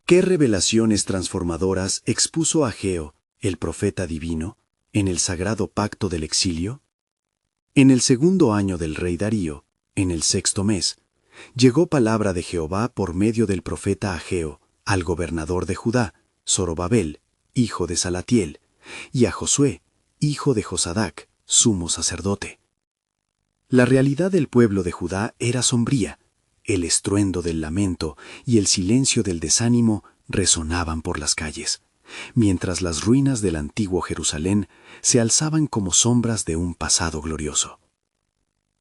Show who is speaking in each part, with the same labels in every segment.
Speaker 1: ¿Qué revelaciones transformadoras expuso Ageo, el profeta divino, en el sagrado pacto del exilio? En el segundo año del rey Darío, en el sexto mes, llegó palabra de Jehová por medio del profeta Ageo al gobernador de Judá, Zorobabel, hijo de Salatiel, y a Josué, hijo de Josadac, sumo sacerdote. La realidad del pueblo de Judá era sombría. El estruendo del lamento y el silencio del desánimo resonaban por las calles, mientras las ruinas del antiguo Jerusalén se alzaban como sombras de un pasado glorioso.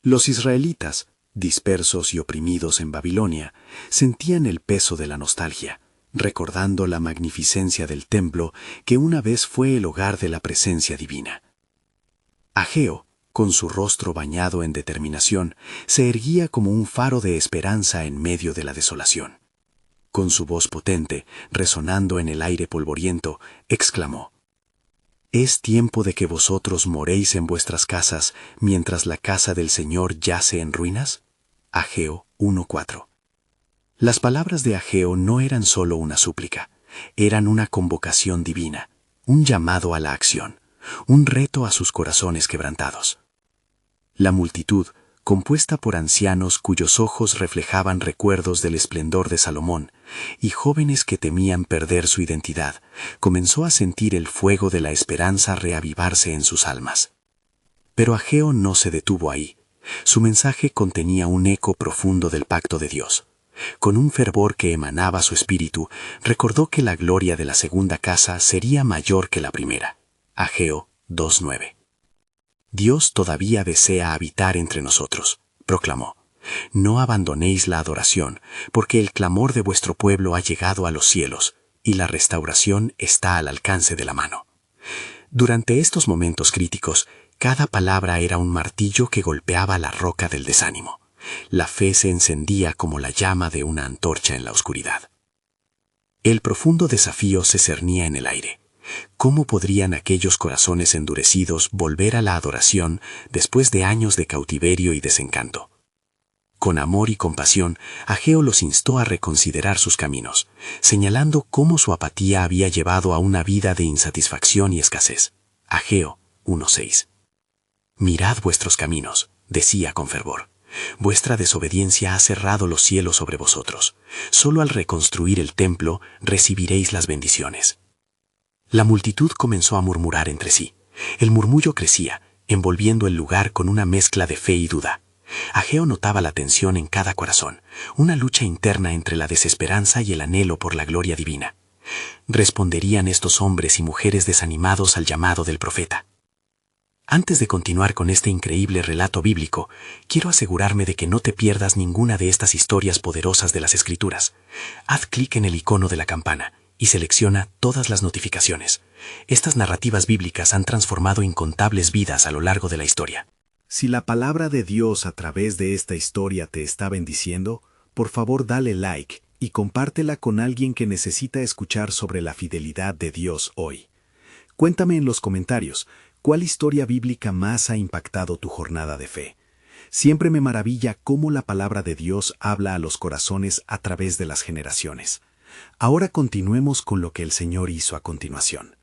Speaker 1: Los israelitas, dispersos y oprimidos en Babilonia, sentían el peso de la nostalgia, recordando la magnificencia del templo que una vez fue el hogar de la presencia divina. Ageo, con su rostro bañado en determinación, se erguía como un faro de esperanza en medio de la desolación. Con su voz potente, resonando en el aire polvoriento, exclamó: «Es tiempo de que vosotros moréis en vuestras casas, mientras la casa del Señor yace en ruinas». Ageo 1:4. Las palabras de Ageo no eran solo una súplica, eran una convocación divina, un llamado a la acción, un reto a sus corazones quebrantados. La multitud, compuesta por ancianos cuyos ojos reflejaban recuerdos del esplendor de Salomón, y jóvenes que temían perder su identidad, comenzó a sentir el fuego de la esperanza reavivarse en sus almas. Pero Ageo no se detuvo ahí. Su mensaje contenía un eco profundo del pacto de Dios. Con un fervor que emanaba su espíritu, recordó que la gloria de la segunda casa sería mayor que la primera. Ageo 2:9. «Dios todavía desea habitar entre nosotros», proclamó. «No abandonéis la adoración, porque el clamor de vuestro pueblo ha llegado a los cielos, y la restauración está al alcance de la mano». Durante estos momentos críticos, cada palabra era un martillo que golpeaba la roca del desánimo. La fe se encendía como la llama de una antorcha en la oscuridad. El profundo desafío se cernía en el aire. ¿Cómo podrían aquellos corazones endurecidos volver a la adoración después de años de cautiverio y desencanto? Con amor y compasión, Ageo los instó a reconsiderar sus caminos, señalando cómo su apatía había llevado a una vida de insatisfacción y escasez. Ageo 1:6. «Mirad vuestros caminos», decía con fervor. «Vuestra desobediencia ha cerrado los cielos sobre vosotros. Solo al reconstruir el templo recibiréis las bendiciones». La multitud comenzó a murmurar entre sí. El murmullo crecía, envolviendo el lugar con una mezcla de fe y duda. Ageo notaba la tensión en cada corazón, una lucha interna entre la desesperanza y el anhelo por la gloria divina. ¿Responderían estos hombres y mujeres desanimados al llamado del profeta? Antes de continuar con este increíble relato bíblico, quiero asegurarme de que no te pierdas ninguna de estas historias poderosas de las Escrituras. Haz clic en el icono de la campana y selecciona todas las notificaciones. Estas narrativas bíblicas han transformado incontables vidas a lo largo de la historia.
Speaker 2: Si la palabra de Dios a través de esta historia te está bendiciendo, por favor dale like y compártela con alguien que necesita escuchar sobre la fidelidad de Dios hoy. Cuéntame en los comentarios, ¿cuál historia bíblica más ha impactado tu jornada de fe? Siempre me maravilla cómo la palabra de Dios habla a los corazones a través de las generaciones. Ahora continuemos con lo que el Señor hizo a continuación.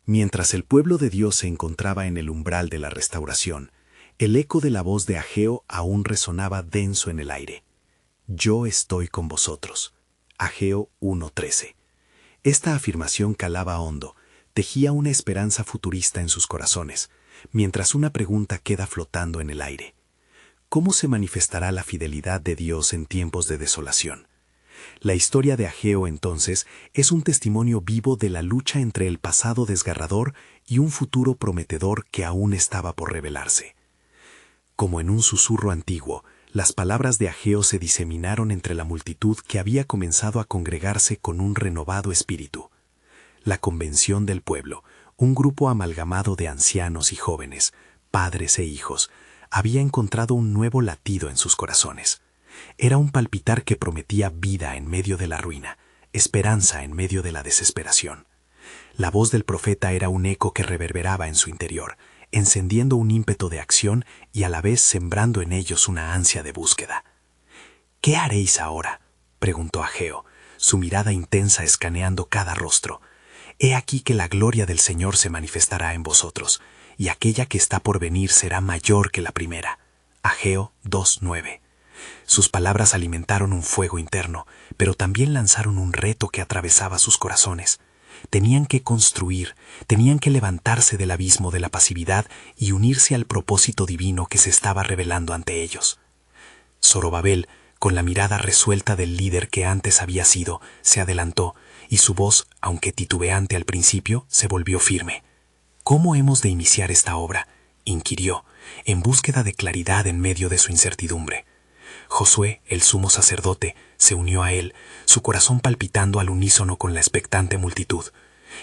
Speaker 2: Mientras el pueblo de Dios se encontraba en el umbral de la restauración, el eco de la voz de Ageo aún resonaba denso en el aire. «Yo estoy con vosotros». Ageo 1:13. Esta afirmación calaba hondo, tejía una esperanza futurista en sus corazones, mientras una pregunta queda flotando en el aire. ¿Cómo se manifestará la fidelidad de Dios en tiempos de desolación? La historia de Ageo, entonces, es un testimonio vivo de la lucha entre el pasado desgarrador y un futuro prometedor que aún estaba por revelarse. Como en un susurro antiguo, las palabras de Ageo se diseminaron entre la multitud que había comenzado a congregarse con un renovado espíritu. La convención del pueblo, un grupo amalgamado de ancianos y jóvenes, padres e hijos, había encontrado un nuevo latido en sus corazones. Era un palpitar que prometía vida en medio de la ruina, esperanza en medio de la desesperación. La voz del profeta era un eco que reverberaba en su interior, encendiendo un ímpetu de acción y a la vez sembrando en ellos una ansia de búsqueda. «¿Qué haréis ahora?», preguntó Ageo. su mirada intensa escaneando cada rostro. He aquí que la gloria del Señor se manifestará en vosotros, y aquella que está por venir será mayor que la primera. Ageo 2:9. Sus palabras alimentaron un fuego interno, pero también lanzaron un reto que atravesaba sus corazones. Tenían que construir, tenían que levantarse del abismo de la pasividad y unirse al propósito divino que se estaba revelando ante ellos. Zorobabel, con la mirada resuelta del líder que antes había sido, se adelantó, y su voz, aunque titubeante al principio, se volvió firme. ¿Cómo hemos de iniciar esta obra?, inquirió, en búsqueda de claridad en medio de su incertidumbre. Josué, el sumo sacerdote, se unió a él, su corazón palpitando al unísono con la expectante multitud.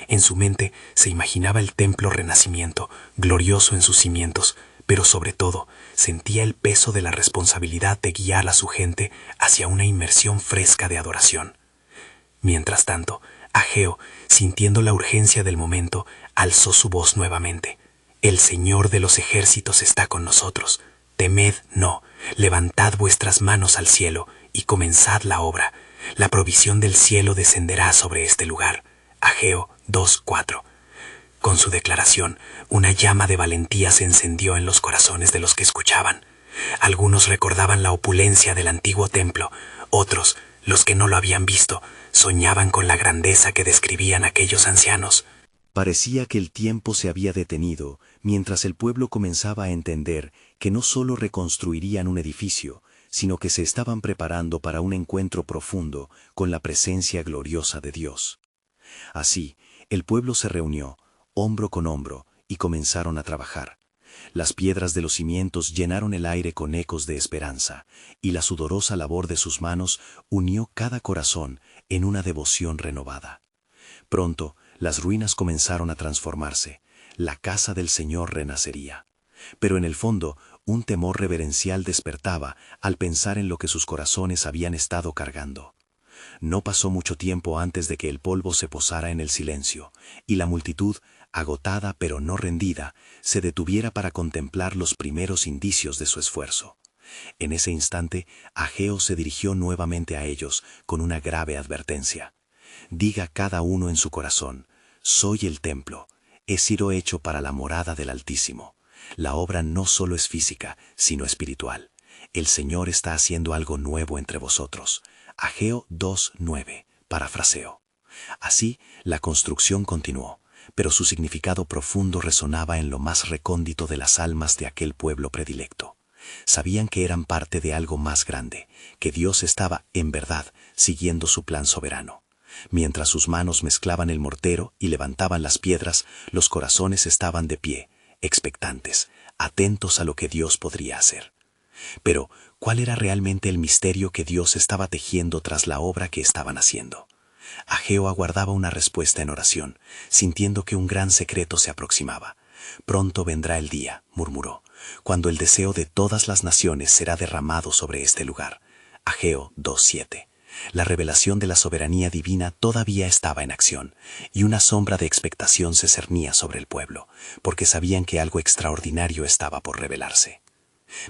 Speaker 2: En su mente se imaginaba el templo renacimiento, glorioso en sus cimientos, pero sobre todo sentía el peso de la responsabilidad de guiar a su gente hacia una inmersión fresca de adoración. Mientras tanto, Ageo, sintiendo la urgencia del momento, alzó su voz nuevamente. El Señor de los ejércitos está con nosotros. Temed no, levantad vuestras manos al cielo y comenzad la obra. La provisión del cielo descenderá sobre este lugar. Ageo 2:4. Con su declaración, una llama de valentía se encendió en los corazones de los que escuchaban. Algunos recordaban la opulencia del antiguo templo, otros, los que no lo habían visto, soñaban con la grandeza que describían aquellos ancianos.
Speaker 1: Parecía que el tiempo se había detenido mientras el pueblo comenzaba a entender que no solo reconstruirían un edificio, sino que se estaban preparando para un encuentro profundo con la presencia gloriosa de Dios. Así, el pueblo se reunió, hombro con hombro, y comenzaron a trabajar. Las piedras de los cimientos llenaron el aire con ecos de esperanza, y la sudorosa labor de sus manos unió cada corazón en una devoción renovada. Pronto, las ruinas comenzaron a transformarse. La casa del Señor renacería. Pero en el fondo, un temor reverencial despertaba al pensar en lo que sus corazones habían estado cargando. No pasó mucho tiempo antes de que el polvo se posara en el silencio, y la multitud, agotada pero no rendida, se detuviera para contemplar los primeros indicios de su esfuerzo. En ese instante, Ageo se dirigió nuevamente a ellos con una grave advertencia. Diga cada uno en su corazón: soy el templo, he sido hecho para la morada del Altísimo. La obra no solo es física, sino espiritual. El Señor está haciendo algo nuevo entre vosotros. Ageo 2:9, parafraseo. Así, la construcción continuó, pero su significado profundo resonaba en lo más recóndito de las almas de aquel pueblo predilecto. Sabían que eran parte de algo más grande, que Dios estaba, en verdad, siguiendo su plan soberano. Mientras sus manos mezclaban el mortero y levantaban las piedras, los corazones estaban de pie, expectantes, atentos a lo que Dios podría hacer. Pero, ¿cuál era realmente el misterio que Dios estaba tejiendo tras la obra que estaban haciendo? Ageo aguardaba una respuesta en oración, sintiendo que un gran secreto se aproximaba. Pronto vendrá el día, murmuró, cuando el deseo de todas las naciones será derramado sobre este lugar. Ageo 2:7. La revelación de la soberanía divina todavía estaba en acción, y una sombra de expectación se cernía sobre el pueblo, porque sabían que algo extraordinario estaba por revelarse.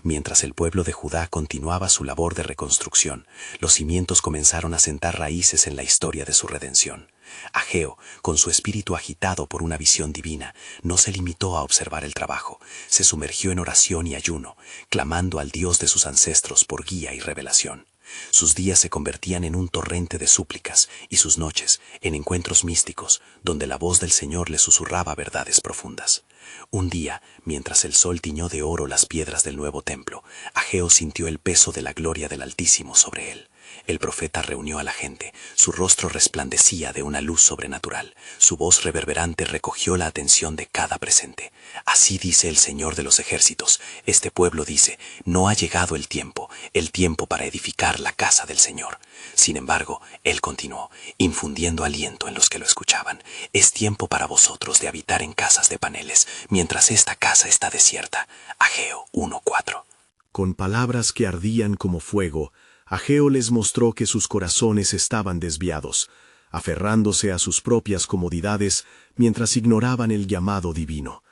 Speaker 1: Mientras el pueblo de Judá continuaba su labor de reconstrucción, los cimientos comenzaron a sentar raíces en la historia de su redención. Ageo, con su espíritu agitado por una visión divina, no se limitó a observar el trabajo, se sumergió en oración y ayuno, clamando al Dios de sus ancestros por guía y revelación. Sus días se convertían en un torrente de súplicas y sus noches en encuentros místicos donde la voz del Señor le susurraba verdades profundas. Un día, mientras el sol tiñó de oro las piedras del nuevo templo, Ageo sintió el peso de la gloria del Altísimo sobre él. El profeta reunió a la gente, su rostro resplandecía de una luz sobrenatural, su voz reverberante recogió la atención de cada presente. Así dice el Señor de los ejércitos, este pueblo dice, no ha llegado el tiempo para edificar la casa del Señor. Sin embargo, él continuó, infundiendo aliento en los que lo escuchaban. Es tiempo para vosotros de habitar en casas de paneles, mientras esta casa está desierta. Ageo 1:4.
Speaker 2: Con palabras que ardían como fuego, Ageo les mostró que sus corazones estaban desviados, aferrándose a sus propias comodidades mientras ignoraban el llamado divino.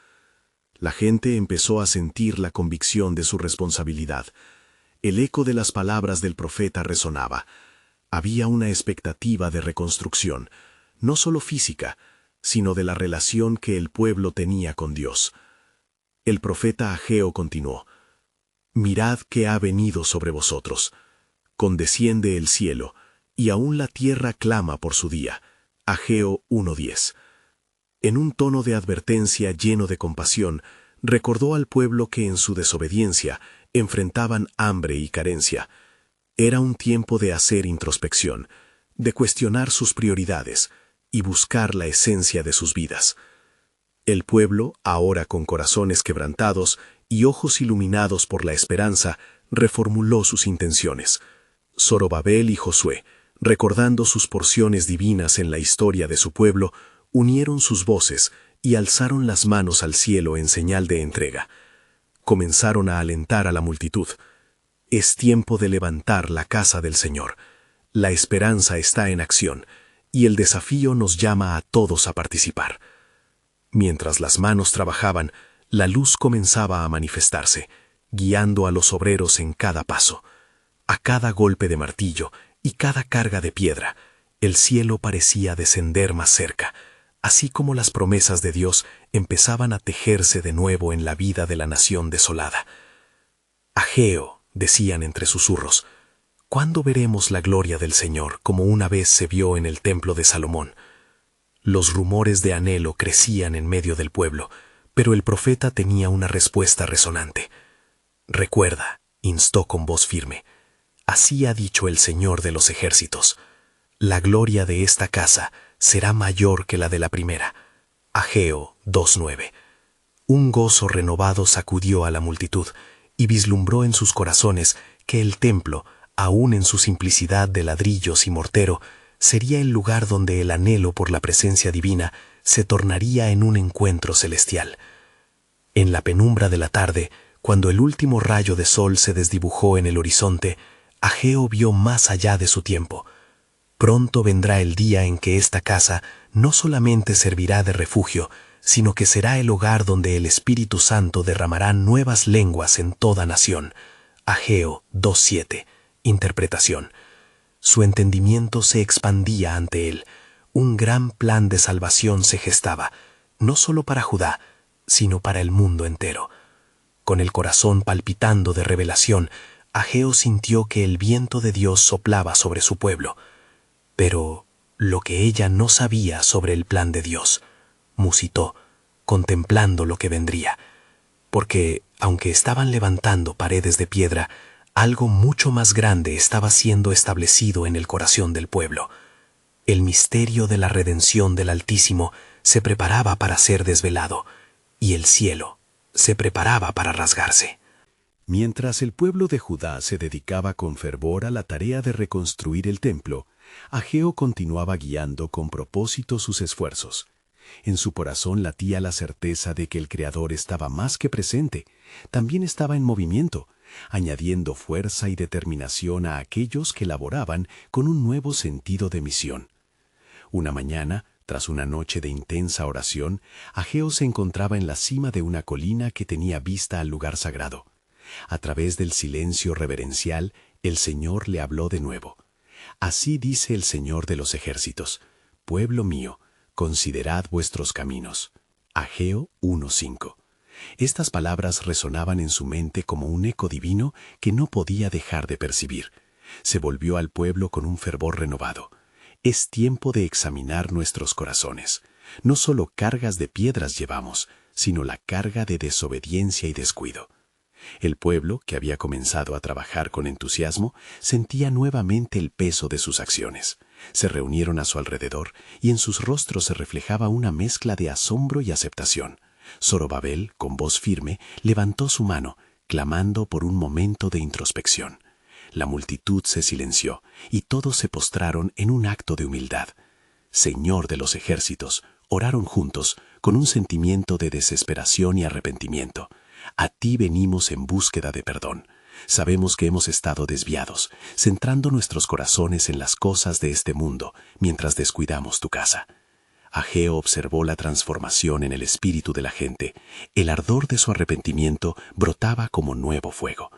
Speaker 2: La gente empezó a sentir la convicción de su responsabilidad. El eco de las palabras del profeta resonaba. Había una expectativa de reconstrucción, no solo física, sino de la relación que el pueblo tenía con Dios. El profeta Ageo continuó: «Mirad que ha venido sobre vosotros. Condesciende el cielo, y aún la tierra clama por su día». Ageo 1:10. En un tono de advertencia lleno de compasión, recordó al pueblo que en su desobediencia enfrentaban hambre y carencia. Era un tiempo de hacer introspección, de cuestionar sus prioridades y buscar la esencia de sus vidas. El pueblo, ahora con corazones quebrantados y ojos iluminados por la esperanza, reformuló sus intenciones. Zorobabel y Josué, recordando sus porciones divinas en la historia de su pueblo, unieron sus voces y alzaron las manos al cielo en señal de entrega. Comenzaron a alentar a la multitud: «Es tiempo de levantar la casa del Señor. La esperanza está en acción, y el desafío nos llama a todos a participar». Mientras las manos trabajaban, la luz comenzaba a manifestarse, guiando a los obreros en cada paso. A cada golpe de martillo y cada carga de piedra, el cielo parecía descender más cerca, así como las promesas de Dios empezaban a tejerse de nuevo en la vida de la nación desolada. «Ageo», decían entre susurros, «¿cuándo veremos la gloria del Señor como una vez se vio en el templo de Salomón?» Los rumores de anhelo crecían en medio del pueblo, pero el profeta tenía una respuesta resonante. «Recuerda», instó con voz firme, «así ha dicho el Señor de los ejércitos: la gloria de esta casa será mayor que la de la primera». Ageo 2:9. Un gozo renovado sacudió a la multitud y vislumbró en sus corazones que el templo, aún en su simplicidad de ladrillos y mortero, sería el lugar donde el anhelo por la presencia divina se tornaría en un encuentro celestial. En la penumbra de la tarde, cuando el último rayo de sol se desdibujó en el horizonte, Ageo vio más allá de su tiempo. Pronto vendrá el día en que esta casa no solamente servirá de refugio, sino que será el hogar donde el Espíritu Santo derramará nuevas lenguas en toda nación. Ageo 2:7. Interpretación. Su entendimiento se expandía ante él. Un gran plan de salvación se gestaba, no solo para Judá, sino para el mundo entero. Con el corazón palpitando de revelación, Ageo sintió que el viento de Dios soplaba sobre su pueblo. Pero lo que ella no sabía sobre el plan de Dios, musitó, contemplando lo que vendría. Porque, aunque estaban levantando paredes de piedra, algo mucho más grande estaba siendo establecido en el corazón del pueblo. El misterio de la redención del Altísimo se preparaba para ser desvelado, y el cielo se preparaba para rasgarse.
Speaker 1: Mientras el pueblo de Judá se dedicaba con fervor a la tarea de reconstruir el templo, Ageo continuaba guiando con propósito sus esfuerzos. En su corazón latía la certeza de que el Creador estaba más que presente, también estaba en movimiento, añadiendo fuerza y determinación a aquellos que laboraban con un nuevo sentido de misión. Una mañana, tras una noche de intensa oración, Ageo se encontraba en la cima de una colina que tenía vista al lugar sagrado. A través del silencio reverencial, el Señor le habló de nuevo. «Así dice el Señor de los ejércitos: pueblo mío, considerad vuestros caminos». Ageo 1:5. Estas palabras resonaban en su mente como un eco divino que no podía dejar de percibir. Se volvió al pueblo con un fervor renovado. Es tiempo de examinar nuestros corazones. No solo cargas de piedras llevamos, sino la carga de desobediencia y descuido. El pueblo, que había comenzado a trabajar con entusiasmo, sentía nuevamente el peso de sus acciones. Se reunieron a su alrededor y en sus rostros se reflejaba una mezcla de asombro y aceptación. Zorobabel, con voz firme, levantó su mano, clamando por un momento de introspección. La multitud se silenció y todos se postraron en un acto de humildad. Señor de los ejércitos, oraron juntos con un sentimiento de desesperación y arrepentimiento. A ti venimos en búsqueda de perdón. Sabemos que hemos estado desviados, centrando nuestros corazones en las cosas de este mundo, mientras descuidamos tu casa. Ageo observó la transformación en el espíritu de la gente. El ardor de su arrepentimiento brotaba como nuevo fuego.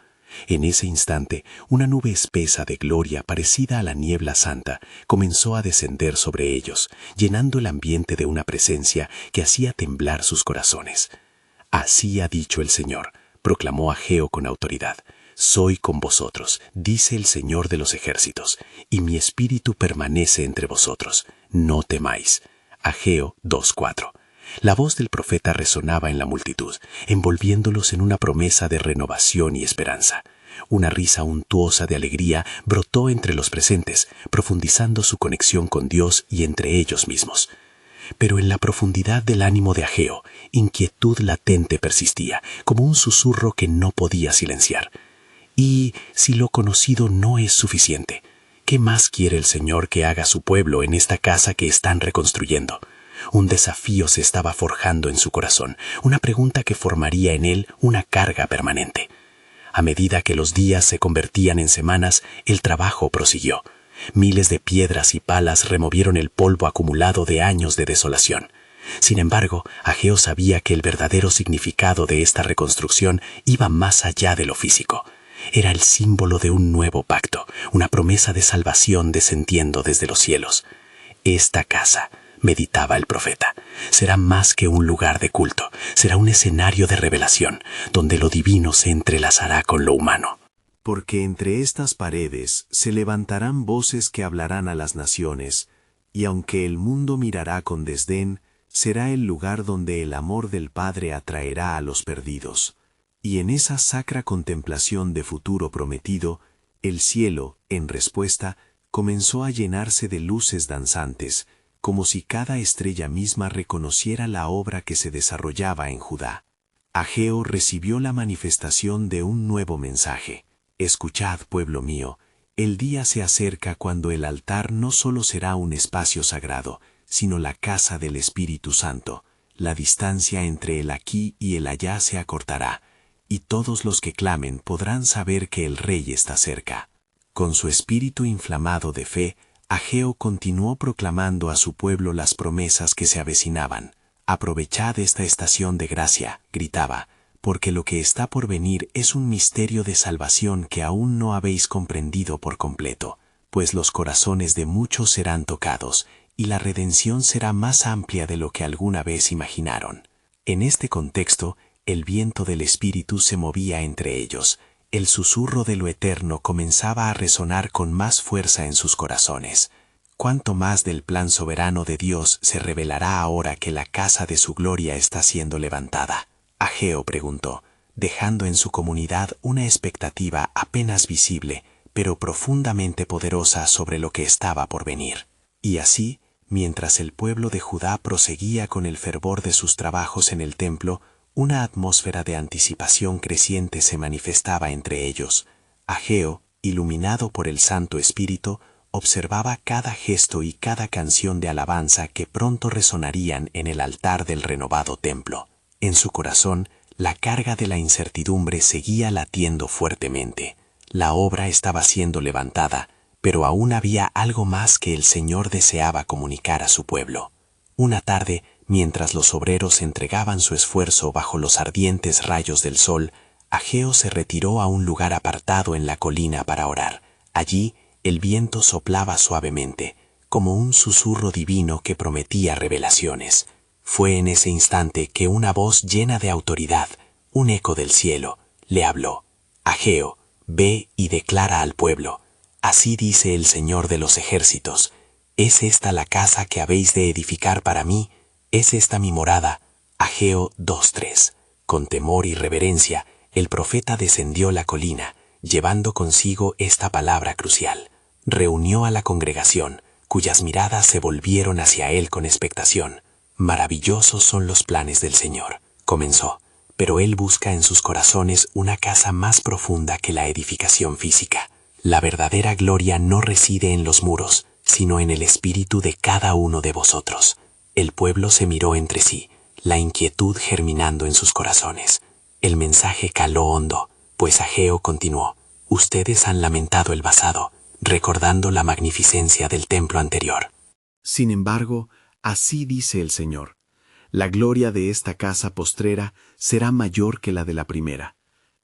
Speaker 3: En ese instante, una nube espesa de gloria parecida a la niebla santa comenzó a descender sobre ellos, llenando el ambiente de una presencia que hacía temblar sus corazones. «Así ha dicho el Señor», proclamó Ageo con autoridad. «Soy con vosotros, dice el Señor de los ejércitos, y mi espíritu permanece entre vosotros. No temáis». Ageo 2:4. La voz del profeta resonaba en la multitud, envolviéndolos en una promesa de renovación y esperanza. Una risa untuosa de alegría brotó entre los presentes, profundizando su conexión con Dios y entre ellos mismos. Pero en la profundidad del ánimo de Ageo, inquietud latente persistía, como un susurro que no podía silenciar. Y si lo conocido no es suficiente, ¿qué más quiere el Señor que haga su pueblo en esta casa que están reconstruyendo? Un desafío se estaba forjando en su corazón, una pregunta que formaría en él una carga permanente. A medida que los días se convertían en semanas, el trabajo prosiguió. Miles de piedras y palas removieron el polvo acumulado de años de desolación. Sin embargo, Ageo sabía que el verdadero significado de esta reconstrucción iba más allá de lo físico. Era el símbolo de un nuevo pacto, una promesa de salvación descendiendo desde los cielos. Esta casa, meditaba el profeta, será más que un lugar de culto, será un escenario de revelación, donde lo divino se entrelazará con lo humano.
Speaker 2: Porque entre estas paredes se levantarán voces que hablarán a las naciones, y aunque el mundo mirará con desdén, será el lugar donde el amor del Padre atraerá a los perdidos. Y en esa sacra contemplación de futuro prometido, el cielo, en respuesta, comenzó a llenarse de luces danzantes, como si cada estrella misma reconociera la obra que se desarrollaba en Judá. Ageo recibió la manifestación de un nuevo mensaje. Escuchad, pueblo mío, el día se acerca cuando el altar no solo será un espacio sagrado, sino la casa del Espíritu Santo. La distancia entre el aquí y el allá se acortará, y todos los que clamen podrán saber que el Rey está cerca. Con su espíritu inflamado de fe, Ageo continuó proclamando a su pueblo las promesas que se avecinaban. «Aprovechad esta estación de gracia», gritaba, «porque lo que está por venir es un misterio de salvación que aún no habéis comprendido por completo, pues los corazones de muchos serán tocados, y la redención será más amplia de lo que alguna vez imaginaron». En este contexto, el viento del Espíritu se movía entre ellos. El susurro de lo eterno comenzaba a resonar con más fuerza en sus corazones. ¿Cuánto más del plan soberano de Dios se revelará ahora que la casa de su gloria está siendo levantada? Ageo preguntó, dejando en su comunidad una expectativa apenas visible, pero profundamente poderosa sobre lo que estaba por venir. Y así, mientras el pueblo de Judá proseguía con el fervor de sus trabajos en el templo, una atmósfera de anticipación creciente se manifestaba entre ellos. Ageo, iluminado por el Santo Espíritu, observaba cada gesto y cada canción de alabanza que pronto resonarían en el altar del renovado templo. En su corazón, la carga de la incertidumbre seguía latiendo fuertemente. La obra estaba siendo levantada, pero aún había algo más que el Señor deseaba comunicar a su pueblo. Una tarde, mientras los obreros entregaban su esfuerzo bajo los ardientes rayos del sol, Ageo se retiró a un lugar apartado en la colina para orar. Allí, el viento soplaba suavemente, como un susurro divino que prometía revelaciones. Fue en ese instante que una voz llena de autoridad, un eco del cielo, le habló. «Ageo, ve y declara al pueblo. Así dice el Señor de los ejércitos. ¿Es esta la casa que habéis de edificar para mí? ¿Es esta mi morada?» Ageo 2:3. Con temor y reverencia, el profeta descendió la colina, llevando consigo esta palabra crucial. Reunió a la congregación, cuyas miradas se volvieron hacia él con expectación. «Maravillosos son los planes del Señor», comenzó, «pero Él busca en sus corazones una casa más profunda que la edificación física. La verdadera gloria no reside en los muros, sino en el espíritu de cada uno de vosotros». El pueblo se miró entre sí, la inquietud germinando en sus corazones. El mensaje caló hondo, pues Ageo continuó, «Ustedes han lamentado el pasado, recordando la magnificencia del templo anterior.
Speaker 1: Sin embargo, así dice el Señor, la gloria de esta casa postrera será mayor que la de la primera».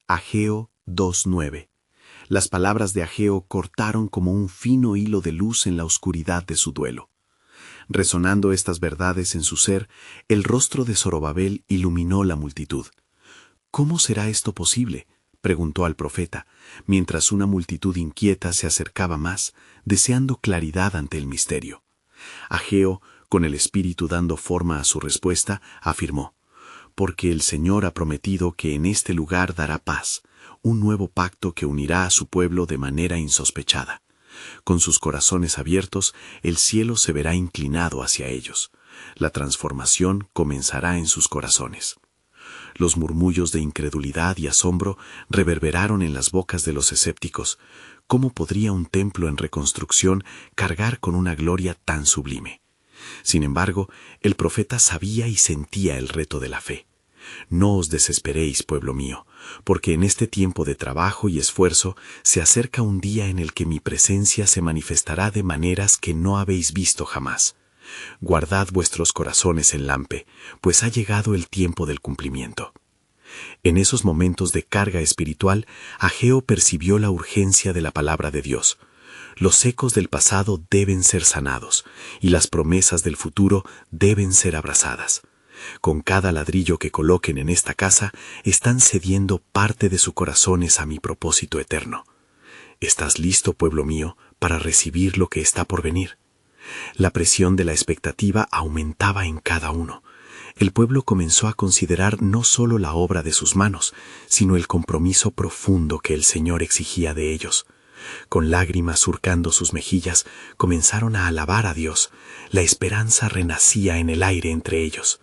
Speaker 1: Ageo
Speaker 2: 2:9. Las palabras de Ageo cortaron como un fino hilo de luz en la oscuridad de su duelo. Resonando estas verdades en su ser, el rostro de Zorobabel iluminó la multitud. ¿Cómo será esto posible?, preguntó al profeta, mientras una multitud inquieta se acercaba más, deseando claridad ante el misterio. Ageo, con el Espíritu dando forma a su respuesta, afirmó: «Porque el Señor ha prometido que en este lugar dará paz, un nuevo pacto que unirá a su pueblo de manera insospechada. Con sus corazones abiertos, el cielo se verá inclinado hacia ellos. La transformación comenzará en sus corazones». Los murmullos de incredulidad y asombro reverberaron en las bocas de los escépticos. ¿Cómo podría un templo en reconstrucción cargar con una gloria tan sublime? Sin embargo, el profeta sabía y sentía el reto de la fe. «No os desesperéis, pueblo mío, porque en este tiempo de trabajo y esfuerzo se acerca un día en el que mi presencia se manifestará de maneras que no habéis visto jamás. Guardad vuestros corazones en Lampe, pues ha llegado el tiempo del cumplimiento». En esos momentos de carga espiritual, Ageo percibió la urgencia de la palabra de Dios. Los ecos del pasado deben ser sanados, y las promesas del futuro deben ser abrazadas. Con cada ladrillo que coloquen en esta casa, están cediendo parte de sus corazones a mi propósito eterno. ¿Estás listo, pueblo mío, para recibir lo que está por venir? La presión de la expectativa aumentaba en cada uno. El pueblo comenzó a considerar no solo la obra de sus manos, sino el compromiso profundo que el Señor exigía de ellos. Con lágrimas surcando sus mejillas, comenzaron a alabar a Dios. La esperanza renacía en el aire entre ellos.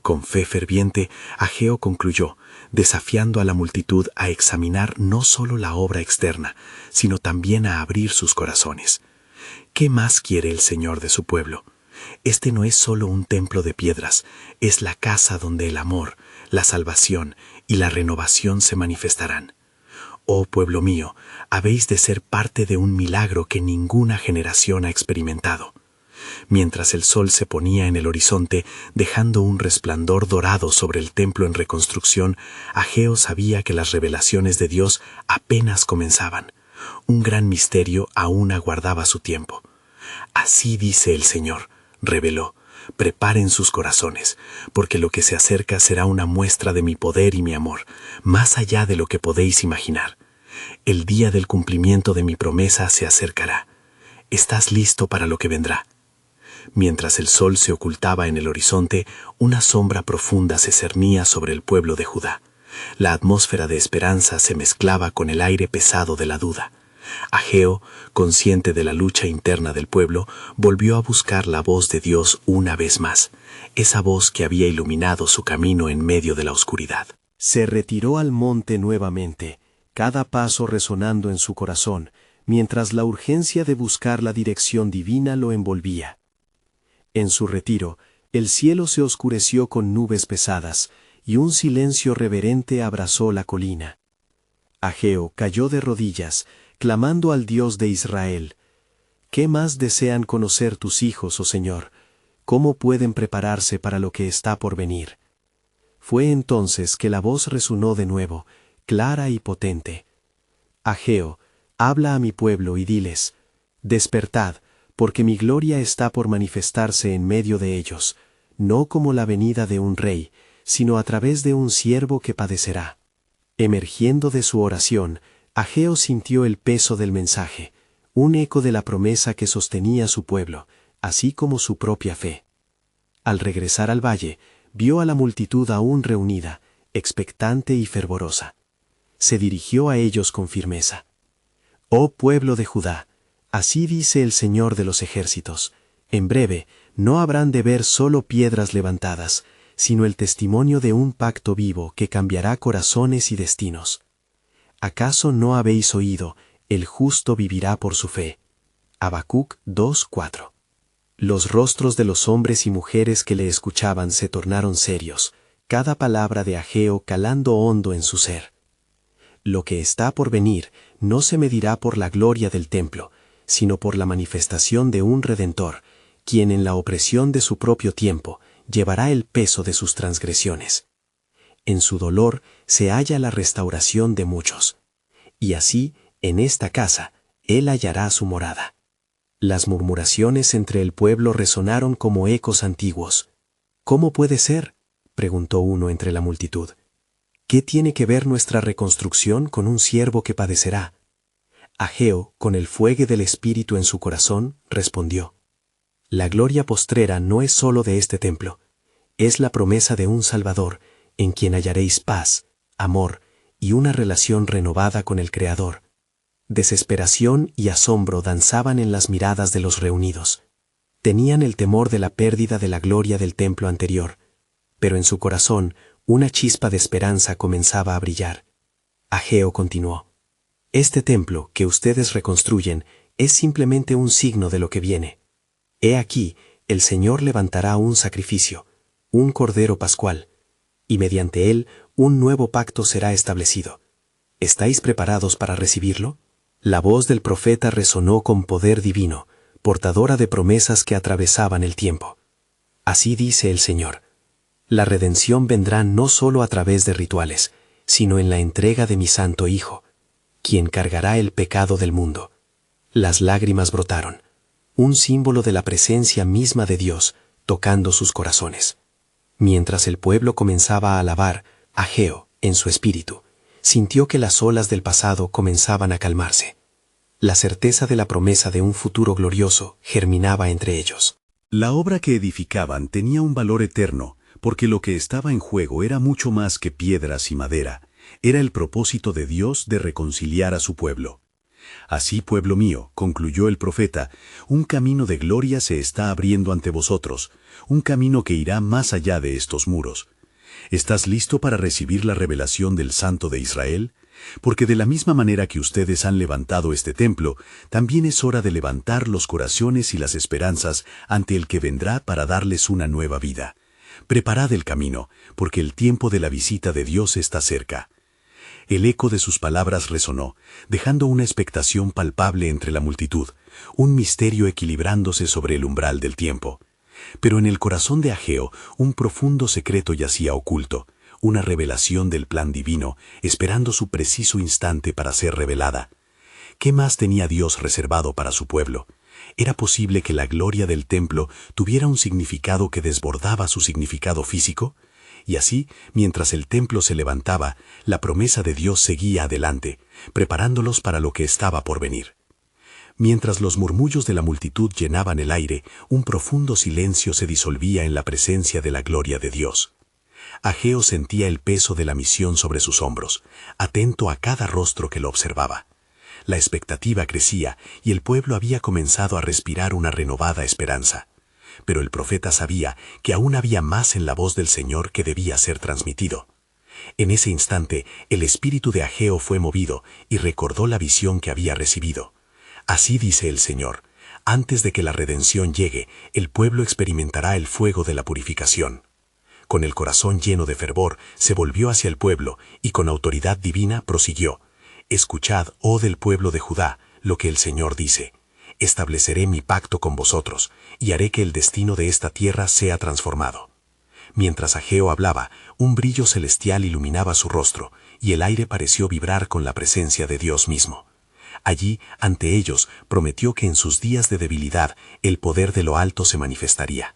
Speaker 2: Con fe ferviente, Ageo concluyó, desafiando a la multitud a examinar no solo la obra externa, sino también a abrir sus corazones. ¿Qué más quiere el Señor de su pueblo? Este no es solo un templo de piedras, es la casa donde el amor, la salvación y la renovación se manifestarán. Oh pueblo mío, habéis de ser parte de un milagro que ninguna generación ha experimentado. Mientras el sol se ponía en el horizonte, dejando un resplandor dorado sobre el templo en reconstrucción, Ageo sabía que las revelaciones de Dios apenas comenzaban. Un gran misterio aún aguardaba su tiempo. «Así dice el Señor», reveló, «preparen sus corazones, porque lo que se acerca será una muestra de mi poder y mi amor, más allá de lo que podéis imaginar. El día del cumplimiento de mi promesa se acercará. ¿Estás listo para lo que vendrá?» Mientras el sol se ocultaba en el horizonte, una sombra profunda se cernía sobre el pueblo de Judá. La atmósfera de esperanza se mezclaba con el aire pesado de la duda. Ageo, consciente de la lucha interna del pueblo, volvió a buscar la voz de Dios una vez más, esa voz que había iluminado su camino en medio de la oscuridad.
Speaker 1: Se retiró al monte nuevamente, cada paso resonando en su corazón, mientras la urgencia de buscar la dirección divina lo envolvía. En su retiro, el cielo se oscureció con nubes pesadas, y un silencio reverente abrazó la colina. Ageo cayó de rodillas, clamando al Dios de Israel: «¿Qué más desean conocer tus hijos, oh Señor? ¿Cómo pueden prepararse para lo que está por venir?» Fue entonces que la voz resonó de nuevo, clara y potente: «Ageo, habla a mi pueblo y diles: despertad, porque mi gloria está por manifestarse en medio de ellos, no como la venida de un rey, sino a través de un siervo que padecerá». Emergiendo de su oración, Ageo sintió el peso del mensaje, un eco de la promesa que sostenía su pueblo, así como su propia fe. Al regresar al valle, vio a la multitud aún reunida, expectante y fervorosa. Se dirigió a ellos con firmeza: «Oh pueblo de Judá, así dice el Señor de los ejércitos: en breve no habrán de ver solo piedras levantadas, sino el testimonio de un pacto vivo que cambiará corazones y destinos. ¿Acaso no habéis oído, el justo vivirá por su fe?» Habacuc 2:4. Los rostros de los hombres y mujeres que le escuchaban se tornaron serios, cada palabra de Ageo calando hondo en su ser. Lo que está por venir no se medirá por la gloria del templo, sino por la manifestación de un Redentor, quien en la opresión de su propio tiempo llevará el peso de sus transgresiones. En su dolor se halla la restauración de muchos.
Speaker 3: y así, en esta casa, él hallará su morada. Las murmuraciones entre el pueblo resonaron como ecos antiguos. ¿Cómo puede ser?, preguntó uno entre la multitud. ¿Qué tiene que ver nuestra reconstrucción con un siervo que padecerá? Ageo, con el fuego del Espíritu en su corazón, respondió: La gloria postrera no es sólo de este templo, es la promesa de un Salvador, en quien hallaréis paz, amor y una relación renovada con el Creador. Desesperación y asombro danzaban en las miradas de los reunidos. Tenían el temor de la pérdida de la gloria del templo anterior, pero en su corazón una chispa de esperanza comenzaba a brillar. Ageo continuó: Este templo que ustedes reconstruyen es simplemente un signo de lo que viene. He aquí, el Señor levantará un sacrificio, un cordero pascual, y mediante él un nuevo pacto será establecido. ¿Estáis preparados para recibirlo? La voz del profeta resonó con poder divino, portadora de promesas que atravesaban el tiempo. Así dice el Señor: La redención vendrá no solo a través de rituales, sino en la entrega de mi Santo Hijo, quien cargará el pecado del mundo. Las lágrimas brotaron, un símbolo de la presencia misma de Dios, tocando sus corazones. Mientras el pueblo comenzaba a alabar, Ageo, en su espíritu, sintió que las olas del pasado comenzaban a calmarse. La certeza de la promesa de un futuro glorioso germinaba entre ellos.
Speaker 1: La obra que edificaban tenía un valor eterno, porque lo que estaba en juego era mucho más que piedras y madera. Era el propósito de Dios de reconciliar a su pueblo. Así, pueblo mío, concluyó el profeta, un camino de gloria se está abriendo ante vosotros, un camino que irá más allá de estos muros. ¿Estás listo para recibir la revelación del Santo de Israel? Porque de la misma manera que ustedes han levantado este templo, también es hora de levantar los corazones y las esperanzas ante el que vendrá para darles una nueva vida. Preparad el camino, porque el tiempo de la visita de Dios está cerca. El eco de sus palabras resonó, dejando una expectación palpable entre la multitud, un misterio equilibrándose sobre el umbral del tiempo. Pero en el corazón de Ageo un profundo secreto yacía oculto, una revelación del plan divino, esperando su preciso instante para ser revelada. ¿Qué más tenía Dios reservado para su pueblo? ¿Era posible que la gloria del templo tuviera un significado que desbordaba su significado físico? Y así, mientras el templo se levantaba, la promesa de Dios seguía adelante, preparándolos para lo que estaba por venir. Mientras los murmullos de la multitud llenaban el aire, un profundo silencio se disolvía en la presencia de la gloria de Dios. Ageo sentía el peso de la misión sobre sus hombros, atento a cada rostro que lo observaba. La expectativa crecía y el pueblo había comenzado a respirar una renovada esperanza. Pero el profeta sabía que aún había más en la voz del Señor que debía ser transmitido. En ese instante, el espíritu de Ageo fue movido y recordó la visión que había recibido. Así dice el Señor: antes de que la redención llegue, el pueblo experimentará el fuego de la purificación. Con el corazón lleno de fervor, se volvió hacia el pueblo y con autoridad divina prosiguió: Escuchad, oh del pueblo de Judá, lo que el Señor dice: estableceré mi pacto con vosotros, y haré que el destino de esta tierra sea transformado. Mientras Ageo hablaba, un brillo celestial iluminaba su rostro, y el aire pareció vibrar con la presencia de Dios mismo. Allí, ante ellos, prometió que en sus días de debilidad, el poder de lo alto se manifestaría.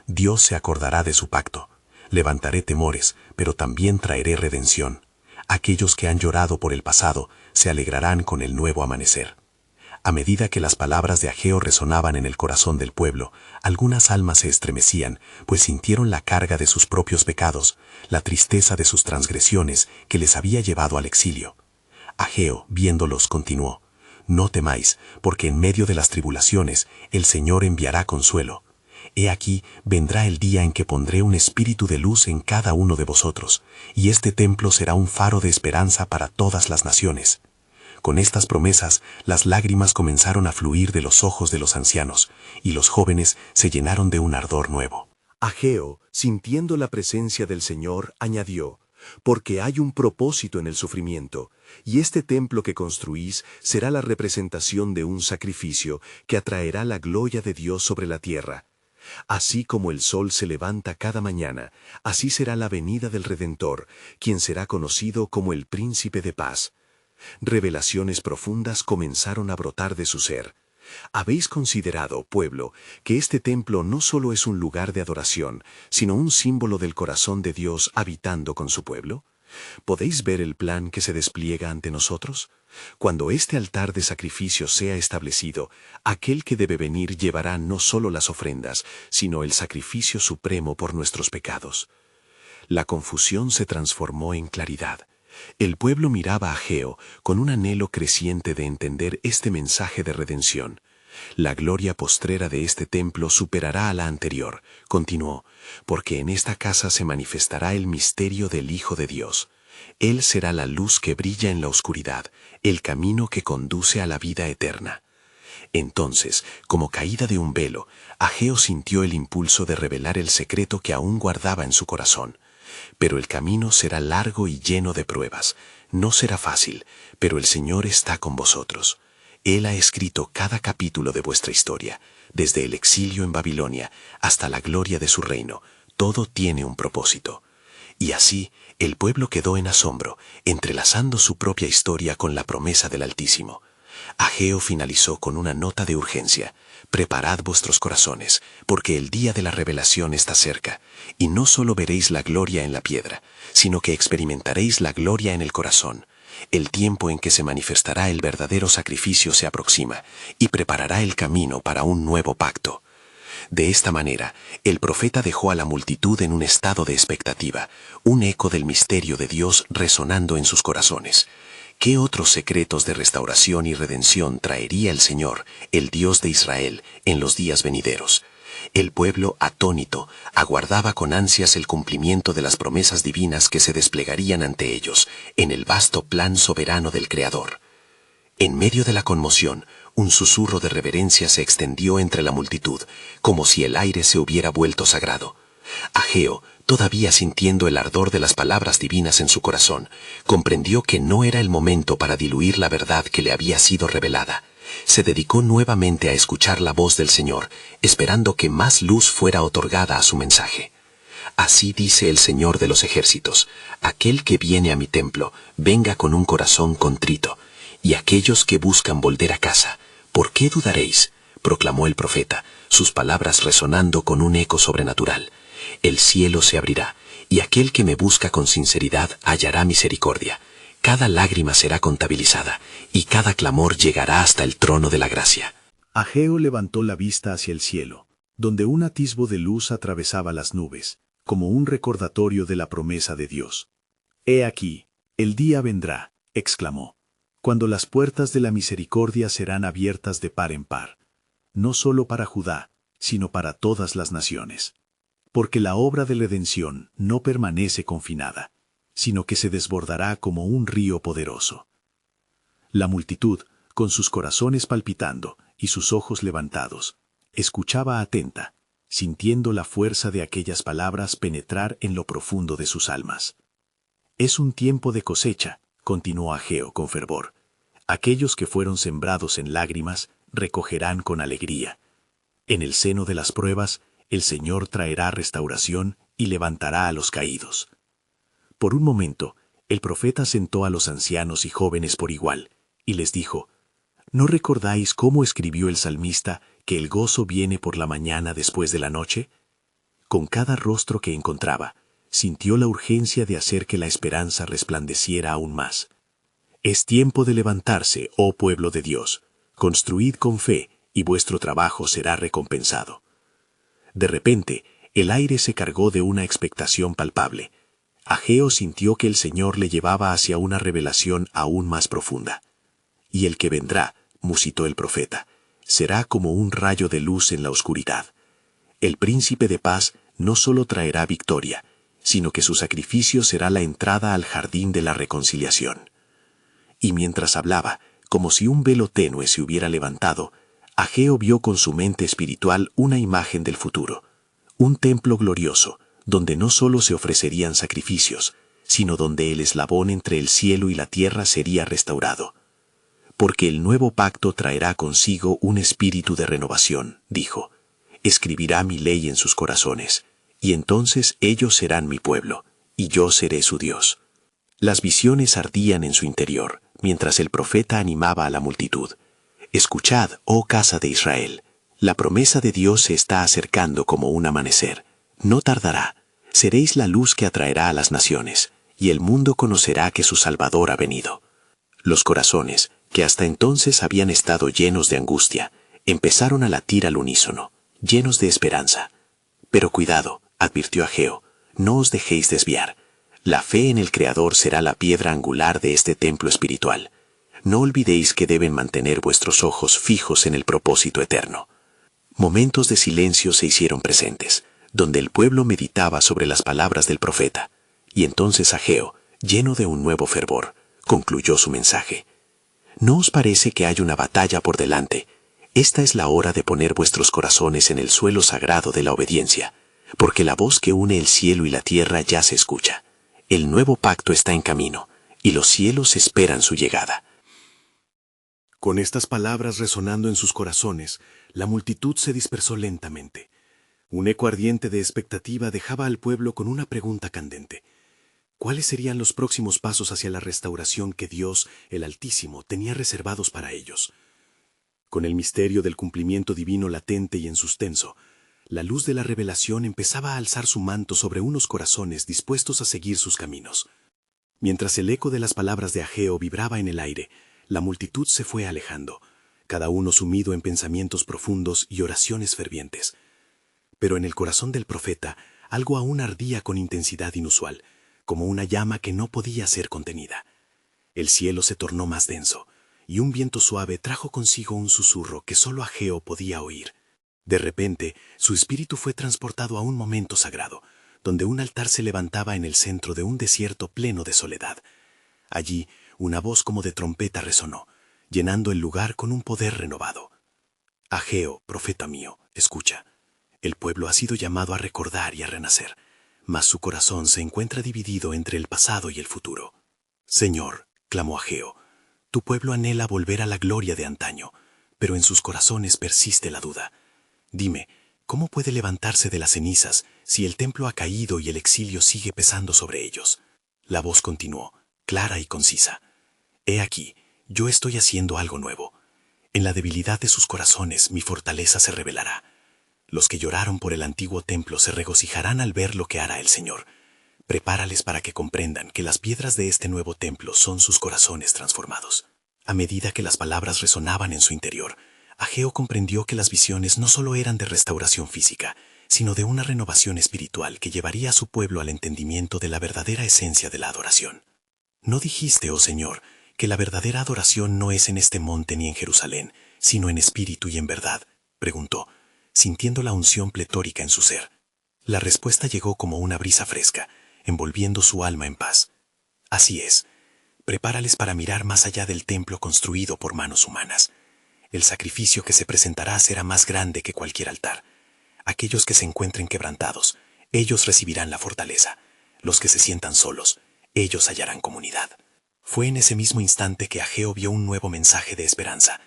Speaker 1: Dios se acordará de su pacto. Levantaré temores, pero también traeré redención. Aquellos que han llorado por el pasado, se alegrarán con el nuevo amanecer. A medida que las palabras de Ageo resonaban en el corazón del pueblo, algunas almas se estremecían, pues sintieron la carga de sus propios pecados, la tristeza de sus transgresiones que les había llevado al exilio. Ageo, viéndolos, continuó: No temáis, porque en medio de las tribulaciones el Señor enviará consuelo. He aquí, vendrá el día en que pondré un espíritu de luz en cada uno de vosotros, y este templo será un faro de esperanza para todas las naciones. Con estas promesas, las lágrimas comenzaron a fluir de los ojos de los ancianos, y los jóvenes se llenaron de un ardor nuevo.
Speaker 2: Ageo, sintiendo la presencia del Señor, añadió: porque hay un propósito en el sufrimiento, y este templo que construís será la representación de un sacrificio que atraerá la gloria de Dios sobre la tierra. Así como el sol se levanta cada mañana, así será la venida del Redentor, quien será conocido como el Príncipe de Paz. Revelaciones profundas comenzaron a brotar de su ser. ¿Habéis considerado, pueblo, que este templo no solo es un lugar de adoración, sino un símbolo del corazón de Dios habitando con su pueblo? ¿Podéis ver el plan que se despliega ante nosotros? Cuando este altar de sacrificio sea establecido, aquel que debe venir llevará no solo las ofrendas, sino el sacrificio supremo por nuestros pecados. La confusión se transformó en claridad. El pueblo miraba a Ageo con un anhelo creciente de entender este mensaje de redención. La gloria postrera de este templo superará a la anterior, continuó, porque en esta casa se manifestará el misterio del Hijo de Dios. Él será la luz que brilla en la oscuridad, el camino que conduce a la vida eterna. Entonces, como caída de un velo, Ageo sintió el impulso de revelar el secreto que aún guardaba en su corazón. Pero el camino será largo y lleno de pruebas. No será fácil, pero el Señor está con vosotros. Él ha escrito cada capítulo de vuestra historia, desde el exilio en Babilonia hasta la gloria de su reino. Todo tiene un propósito. Y así, el pueblo quedó en asombro, entrelazando su propia historia con la promesa del Altísimo. Ageo finalizó con una nota de urgencia. Preparad vuestros corazones, porque el día de la revelación está cerca, y no solo veréis la gloria en la piedra, sino que experimentaréis la gloria en el corazón. El tiempo en que se manifestará el verdadero sacrificio se aproxima, y preparará el camino para un nuevo pacto. De esta manera, el profeta dejó a la multitud en un estado de expectativa, un eco del misterio de Dios resonando en sus corazones. ¿Qué otros secretos de restauración y redención traería el Señor, el Dios de Israel, en los días venideros? El pueblo, atónito, aguardaba con ansias el cumplimiento de las promesas divinas que se desplegarían ante ellos, en el vasto plan soberano del Creador. En medio de la conmoción, un susurro de reverencia se extendió entre la multitud, como si el aire se hubiera vuelto sagrado. Ageo, todavía sintiendo el ardor de las palabras divinas en su corazón, comprendió que no era el momento para diluir la verdad que le había sido revelada. Se dedicó nuevamente a escuchar la voz del Señor, esperando que más luz fuera otorgada a su mensaje. Así dice el Señor de los ejércitos: aquel que viene a mi templo, venga con un corazón contrito, y aquellos que buscan volver a casa, ¿por qué dudaréis?, proclamó el profeta, sus palabras resonando con un eco sobrenatural. El cielo se abrirá, y aquel que me busca con sinceridad hallará misericordia. Cada lágrima será contabilizada, y cada clamor llegará hasta el trono de la gracia.
Speaker 1: Ageo levantó la vista hacia el cielo, donde un atisbo de luz atravesaba las nubes, como un recordatorio de la promesa de Dios. «He aquí, el día vendrá», exclamó, «cuando las puertas de la misericordia serán abiertas de par en par, no solo para Judá, sino para todas las naciones. Porque la obra de redención no permanece confinada, sino que se desbordará como un río poderoso». La multitud, con sus corazones palpitando y sus ojos levantados, escuchaba atenta, sintiendo la fuerza de aquellas palabras penetrar en lo profundo de sus almas. «Es un tiempo de cosecha», continuó Ageo con fervor. «Aquellos que fueron sembrados en lágrimas recogerán con alegría. En el seno de las pruebas, el Señor traerá restauración y levantará a los caídos». Por un momento, el profeta sentó a los ancianos y jóvenes por igual, y les dijo: ¿No recordáis cómo escribió el salmista que el gozo viene por la mañana después de la noche? Con cada rostro que encontraba, sintió la urgencia de hacer que la esperanza resplandeciera aún más. «Es tiempo de levantarse, oh pueblo de Dios. Construid con fe, y vuestro trabajo será recompensado». De repente, el aire se cargó de una expectación palpable. Ageo sintió que el Señor le llevaba hacia una revelación aún más profunda. «Y el que vendrá», musitó el profeta, «será como un rayo de luz en la oscuridad. El príncipe de paz no solo traerá victoria, sino que su sacrificio será la entrada al jardín de la reconciliación». Y mientras hablaba, como si un velo tenue se hubiera levantado, Ageo vio con su mente espiritual una imagen del futuro, un templo glorioso, donde no solo se ofrecerían sacrificios, sino donde el eslabón entre el cielo y la tierra sería restaurado. «Porque el nuevo pacto traerá consigo un espíritu de renovación», dijo. «Escribirá mi ley en sus corazones, y entonces ellos serán mi pueblo, y yo seré su Dios». Las visiones ardían en su interior,
Speaker 3: mientras el profeta animaba a la multitud. Escuchad, oh casa de Israel, la promesa de Dios se está acercando como un amanecer. No tardará. Seréis la luz que atraerá a las naciones, y el mundo conocerá que su Salvador ha venido. Los corazones, que hasta entonces habían estado llenos de angustia, empezaron a latir al unísono, llenos de esperanza. Pero cuidado, advirtió Ageo, no os dejéis desviar. La fe en el Creador será la piedra angular de este templo espiritual. No olvidéis que deben mantener vuestros ojos fijos en el propósito eterno. Momentos de silencio se hicieron presentes, donde el pueblo meditaba sobre las palabras del profeta, y entonces Ageo, lleno de un nuevo fervor, concluyó su mensaje. ¿No os parece que hay una batalla por delante? Esta es la hora de poner vuestros corazones en el suelo sagrado de la obediencia, porque la voz que une el cielo y la tierra ya se escucha. El nuevo pacto está en camino, y los cielos esperan su llegada.
Speaker 2: Con estas palabras resonando en sus corazones, la multitud se dispersó lentamente. Un eco ardiente de expectativa dejaba al pueblo con una pregunta candente. ¿Cuáles serían los próximos pasos hacia la restauración que Dios, el Altísimo, tenía reservados para ellos? Con el misterio del cumplimiento divino latente y en suspenso, la luz de la revelación empezaba a alzar su manto sobre unos corazones dispuestos a seguir sus caminos. Mientras el eco de las palabras de Ageo vibraba en el aire, la multitud se fue alejando, cada uno sumido en pensamientos profundos y oraciones fervientes. Pero en el corazón del profeta algo aún ardía con intensidad inusual, como una llama que no podía ser contenida. El cielo se tornó más denso, y un viento suave trajo consigo un susurro que solo Ageo podía oír. De repente, su espíritu fue transportado a un momento sagrado, donde un altar se levantaba en el centro de un desierto pleno de soledad. Allí, una voz como de trompeta resonó, llenando el lugar con un poder renovado. Ageo, profeta mío, escucha. El pueblo ha sido llamado a recordar y a renacer, mas su corazón se encuentra dividido entre el pasado y el futuro. Señor, clamó Ageo, tu pueblo anhela volver a la gloria de antaño, pero en sus corazones persiste la duda. Dime, ¿cómo puede levantarse de las cenizas si el templo ha caído y el exilio sigue pesando sobre ellos? La voz continuó, clara y concisa. He aquí, yo estoy haciendo algo nuevo. En la debilidad de sus corazones mi fortaleza se revelará. Los que lloraron por el antiguo templo se regocijarán al ver lo que hará el Señor. Prepárales para que comprendan que las piedras de este nuevo templo son sus corazones transformados. A medida que las palabras resonaban en su interior, Ageo comprendió que las visiones no solo eran de restauración física, sino de una renovación espiritual que llevaría a su pueblo al entendimiento de la verdadera esencia de la adoración. ¿No dijiste, oh Señor, que la verdadera adoración no es en este monte ni en Jerusalén, sino en espíritu y en verdad?, preguntó, sintiendo la unción pletórica en su ser. La respuesta llegó como una brisa fresca, envolviendo su alma en paz. Así es. Prepárales para mirar más allá del templo construido por manos humanas. El sacrificio que se presentará será más grande que cualquier altar. Aquellos que se encuentren quebrantados, ellos recibirán la fortaleza. Los que se sientan solos, ellos hallarán comunidad. Fue en ese mismo instante que Ageo vio un nuevo mensaje de esperanza.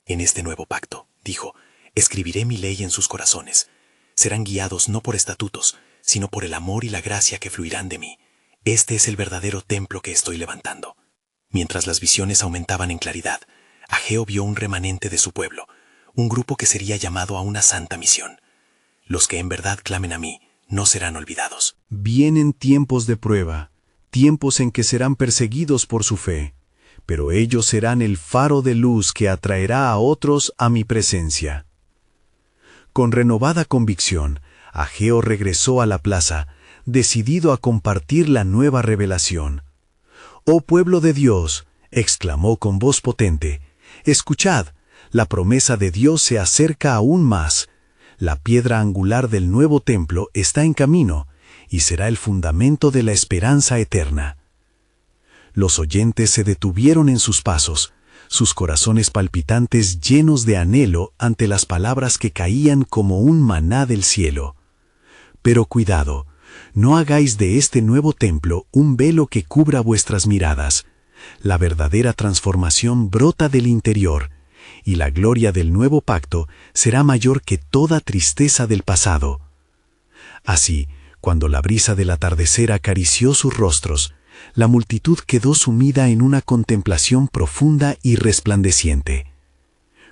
Speaker 2: En este nuevo pacto, dijo, escribiré mi ley en sus corazones. Serán guiados no por estatutos, sino por el amor y la gracia que fluirán de mí. Este es el verdadero templo que estoy levantando. Mientras las visiones aumentaban en claridad, Ageo vio un remanente de su pueblo, un grupo que sería llamado a una santa misión. Los que en verdad clamen a mí no serán olvidados.
Speaker 1: Vienen tiempos de prueba, tiempos en que serán perseguidos por su fe, pero ellos serán el faro de luz que atraerá a otros a mi presencia. Con renovada convicción, Ageo regresó a la plaza, decidido a compartir la nueva revelación. «Oh pueblo de Dios», exclamó con voz potente, «escuchad, la promesa de Dios se acerca aún más. La piedra angular del nuevo templo está en camino y será el fundamento de la esperanza eterna». Los oyentes se detuvieron en sus pasos, sus corazones palpitantes llenos de anhelo ante las palabras que caían como un maná del cielo. Pero cuidado, no hagáis de este nuevo templo un velo que cubra vuestras miradas. La verdadera transformación brota del interior, y la gloria del nuevo pacto será mayor que toda tristeza del pasado. Así, cuando la brisa del atardecer acarició sus rostros,
Speaker 2: la multitud quedó sumida en una contemplación profunda y resplandeciente.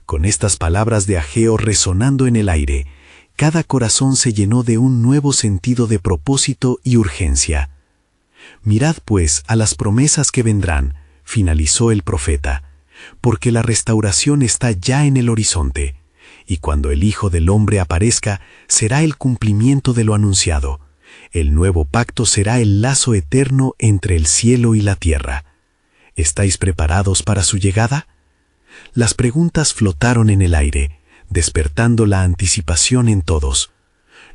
Speaker 2: Con estas palabras de Ageo resonando en el aire, cada corazón se llenó de un nuevo sentido de propósito y urgencia. Mirad pues a las promesas que vendrán, finalizó el profeta, porque la restauración está ya en el horizonte, y cuando el Hijo del Hombre aparezca, será el cumplimiento de lo anunciado. El nuevo pacto será el lazo eterno entre el cielo y la tierra. ¿Estáis preparados para su llegada? Las preguntas flotaron en el aire, despertando la anticipación en todos.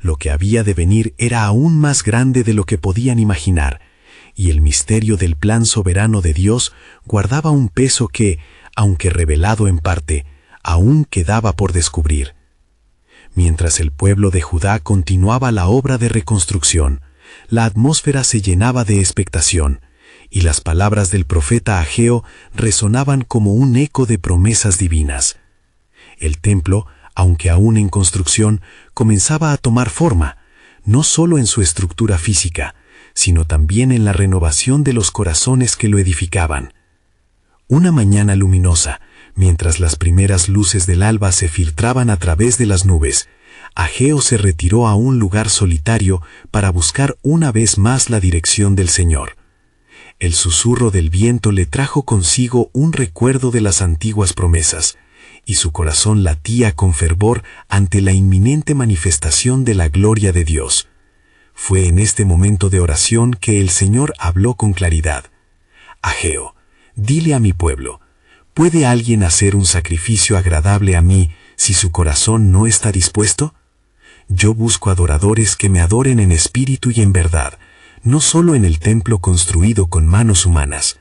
Speaker 2: Lo que había de venir era aún más grande de lo que podían imaginar, y el misterio del plan soberano de Dios guardaba un peso que, aunque revelado en parte, aún quedaba por descubrir. Mientras el pueblo de Judá continuaba la obra de reconstrucción, la atmósfera se llenaba de expectación, y las palabras del profeta Ageo resonaban como un eco de promesas divinas. El templo, aunque aún en construcción, comenzaba a tomar forma, no solo en su estructura física, sino también en la renovación de los corazones que lo edificaban. Una mañana luminosa, mientras las primeras luces del alba se filtraban a través de las nubes, Ageo se retiró a un lugar solitario para buscar una vez más la dirección del Señor. El susurro del viento le trajo consigo un recuerdo de las antiguas promesas, y su corazón latía con fervor ante la inminente manifestación de la gloria de Dios. Fue en este momento de oración que el Señor habló con claridad. Ageo, dile a mi pueblo, ¿puede alguien hacer un sacrificio agradable a mí si su corazón no está dispuesto? Yo busco adoradores que me adoren en espíritu y en verdad, no solo en el templo construido con manos humanas.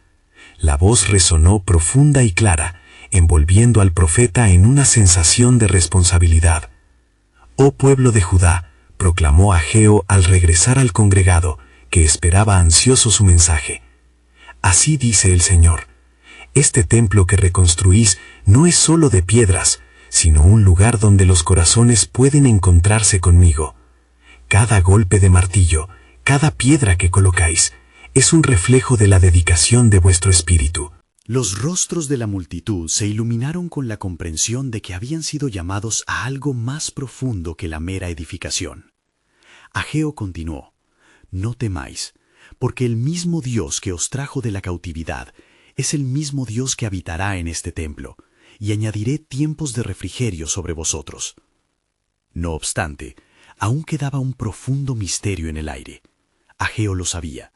Speaker 2: La voz resonó profunda y clara, envolviendo al profeta en una sensación de responsabilidad. «Oh pueblo de Judá», proclamó Ageo al regresar al congregado, que esperaba ansioso su mensaje. «Así dice el Señor, este templo que reconstruís no es solo de piedras, sino un lugar donde los corazones pueden encontrarse conmigo. Cada golpe de martillo, cada piedra que colocáis, es un reflejo de la dedicación de vuestro espíritu».
Speaker 1: Los rostros de la multitud se iluminaron con la comprensión de que habían sido llamados a algo más profundo que la mera edificación. Ageo continuó: «No temáis, porque el mismo Dios que os trajo de la cautividad es el mismo Dios que habitará en este templo, y añadiré tiempos de refrigerio sobre vosotros». No obstante, aún quedaba un profundo misterio en el aire. Ageo lo sabía.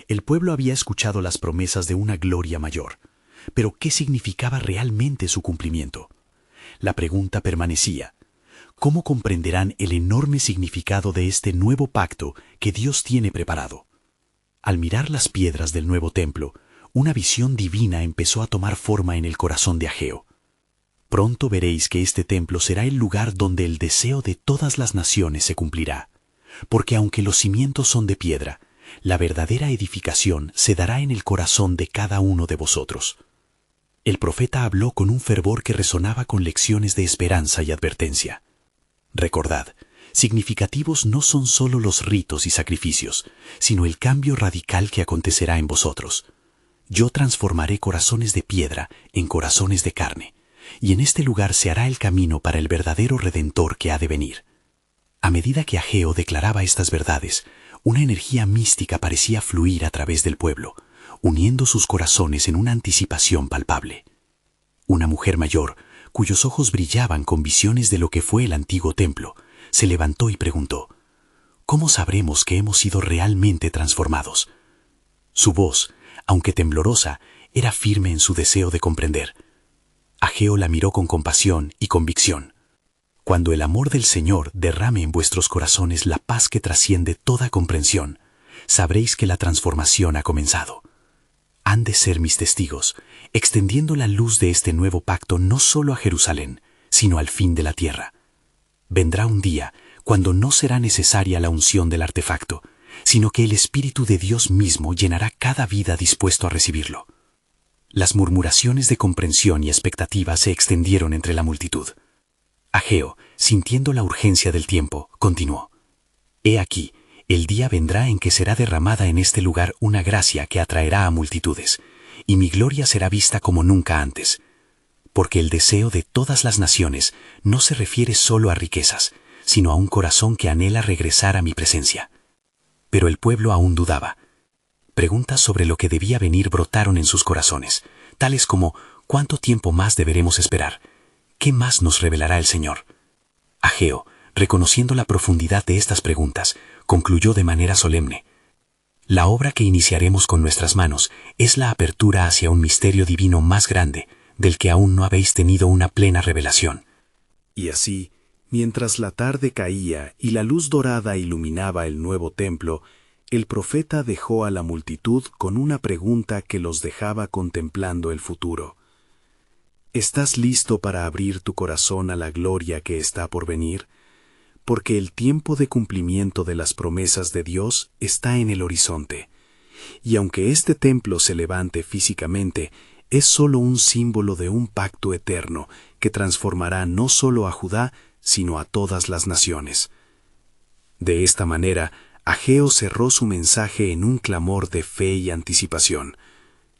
Speaker 1: El pueblo había escuchado las promesas de una gloria mayor, pero ¿qué significaba realmente su cumplimiento? La pregunta permanecía: ¿cómo comprenderán el enorme significado de este nuevo pacto que Dios tiene preparado? Al mirar las piedras del nuevo templo, una visión divina empezó a tomar forma en el corazón de Ageo. Pronto veréis que este templo será el lugar donde el deseo de todas las naciones se cumplirá, porque aunque los cimientos son de piedra, la verdadera edificación se dará en el corazón de cada uno de vosotros. El profeta habló con un fervor que resonaba con lecciones de esperanza y advertencia. Recordad, significativos no son solo los ritos y sacrificios, sino el cambio radical que acontecerá en vosotros. Yo transformaré corazones de piedra en corazones de carne, y en este lugar se hará el camino para el verdadero Redentor que ha de venir. A medida que Ageo declaraba estas verdades, una energía mística parecía fluir a través del pueblo, uniendo sus corazones en una anticipación palpable. Una mujer mayor, cuyos ojos brillaban con visiones de lo que fue el antiguo templo, se levantó y preguntó: ¿cómo sabremos que hemos sido realmente transformados? Su voz, aunque temblorosa, era firme en su deseo de comprender. Ageo la miró con compasión y convicción. Cuando el amor del Señor derrame en vuestros corazones la paz que trasciende toda comprensión, sabréis que la transformación ha comenzado. Han de ser mis testigos, extendiendo la luz de este nuevo pacto no solo a Jerusalén, sino al fin de la tierra. Vendrá un día cuando no será necesaria la unción del artefacto, sino que el Espíritu de Dios mismo llenará cada vida dispuesto a recibirlo. Las murmuraciones de comprensión y expectativa se extendieron entre la multitud. Ageo, sintiendo la urgencia del tiempo, continuó: «He aquí,
Speaker 3: El día vendrá en que será derramada en este lugar una gracia que atraerá a multitudes, y mi gloria será vista como nunca antes. Porque el deseo de todas las naciones no se refiere solo a riquezas, sino a un corazón que anhela regresar a mi presencia. Pero el pueblo aún dudaba. Preguntas sobre lo que debía venir brotaron en sus corazones, tales como ¿cuánto tiempo más deberemos esperar? ¿Qué más nos revelará el Señor? Ageo, reconociendo la profundidad de estas preguntas, concluyó de manera solemne: la obra que iniciaremos con nuestras manos es la apertura hacia un misterio divino más grande, del que aún no habéis tenido una plena revelación.
Speaker 2: Y así, mientras la tarde caía y la luz dorada iluminaba el nuevo templo, el profeta dejó a la multitud con una pregunta que los dejaba contemplando el futuro. ¿Estás listo para abrir tu corazón a la gloria que está por venir? Porque el tiempo de cumplimiento de las promesas de Dios está en el horizonte. Y aunque este templo se levante físicamente, es solo un símbolo de un pacto eterno que transformará no solo a Judá, sino a todas las naciones. De esta manera, Ageo cerró su mensaje en un clamor de fe y anticipación.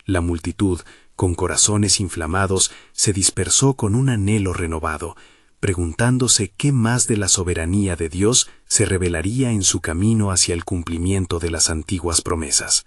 Speaker 2: La multitud, con corazones inflamados, se dispersó con un anhelo renovado, preguntándose qué más de la soberanía de Dios se revelaría en su camino hacia el cumplimiento de las antiguas promesas.